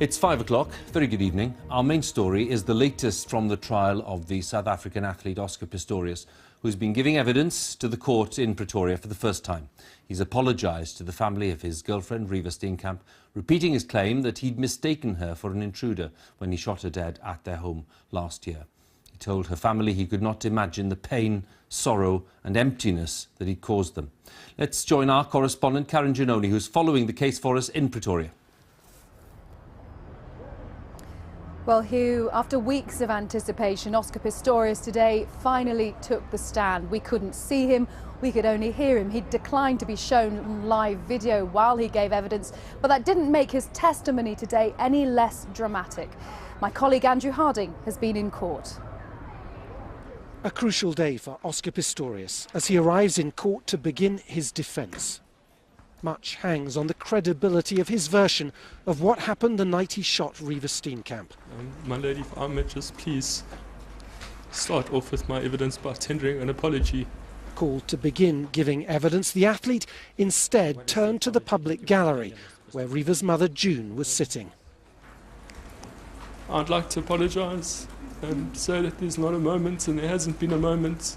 It's 5 o'clock. Very good evening. Our main story is the latest from the trial of the South African athlete Oscar Pistorius, who's been giving evidence to the court in Pretoria for the first time. He's apologised to the family of his girlfriend, Reeva Steenkamp, repeating his claim that he'd mistaken her for an intruder when he shot her dead at their home last year. He told her family he could not imagine the pain, sorrow and emptiness that he'd caused them. Let's join our correspondent, Karin Giannone, who's following the case for us in Pretoria. Well, Huw, after weeks of anticipation, Oscar Pistorius today finally took the stand. We couldn't see him, we could only hear him. He declined to be shown on live video while he gave evidence, but that didn't make his testimony today any less dramatic. My colleague Andrew Harding has been in court. A crucial day for Oscar Pistorius as he arrives in court to begin his defence. Much hangs on the credibility of his version of what happened the night he shot Reeva Steenkamp. My lady, if I may just please start off with my evidence by tendering an apology. Called to begin giving evidence, the athlete instead turned to the public gallery where Reeva's mother June was sitting. I'd like to apologise and say that there's not a moment, and there hasn't been a moment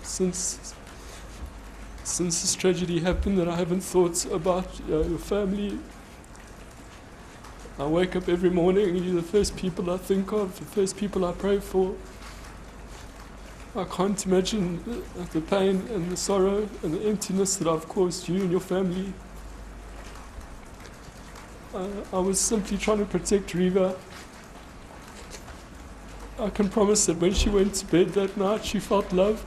since this tragedy happened, that I haven't thought about your family. I wake up every morning, you're the first people I think of, the first people I pray for. I can't imagine the pain and the sorrow and the emptiness that I've caused you and your family. I was simply trying to protect Reeva. I can promise that when she went to bed that night, she felt loved.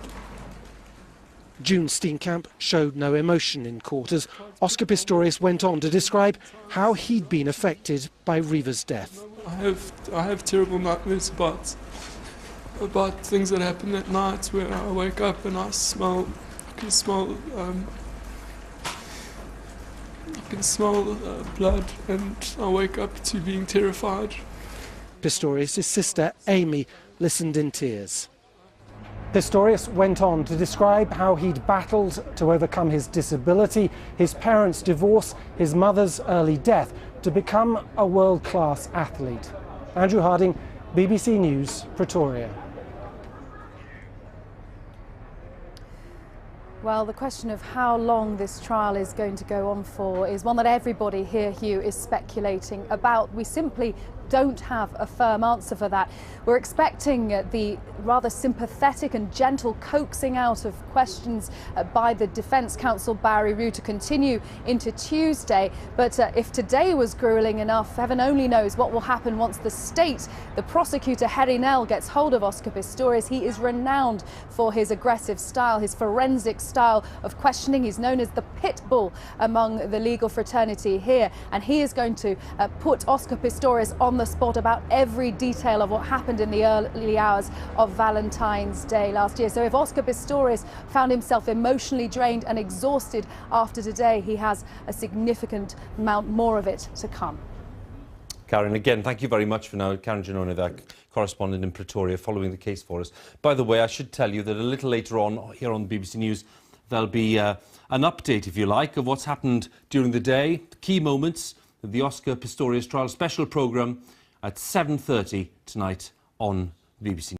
June Steenkamp showed no emotion in court as Oscar Pistorius went on to describe how he'd been affected by Reeva's death. I have terrible nightmares about things that happen at night, where I wake up and I can smell blood, and I wake up to being terrified. Pistorius' sister Amy listened in tears. Pistorius went on to describe how he'd battled to overcome his disability, his parents' divorce, his mother's early death, to become a world-class athlete. Andrew Harding, BBC News, Pretoria. Well, the question of how long this trial is going to go on for is one that everybody here, Huw, is speculating about. We simply don't have a firm answer for that. We're expecting the rather sympathetic and gentle coaxing out of questions by the Defence Counsel Barry Roux to continue into Tuesday. But if today was gruelling enough, heaven only knows what will happen once the state, the prosecutor Harry Nell, gets hold of Oscar Pistorius. He is renowned for his aggressive style, his forensic style of questioning. He's known as the pit bull among the legal fraternity here, and he is going to put Oscar Pistorius on the spot about every detail of what happened in the early hours of Valentine's Day last year. So if Oscar Pistorius found himself emotionally drained and exhausted after today, he has a significant amount more of it to come. Karin, again, thank you very much for now. Karin Giannone, that correspondent in Pretoria, following the case for us. By the way, I should tell you that a little later on here on BBC News, there'll be an update, if you like, of what's happened during the day, the key moments of the Oscar Pistorius trial special programme at 7:30 tonight on BBC News.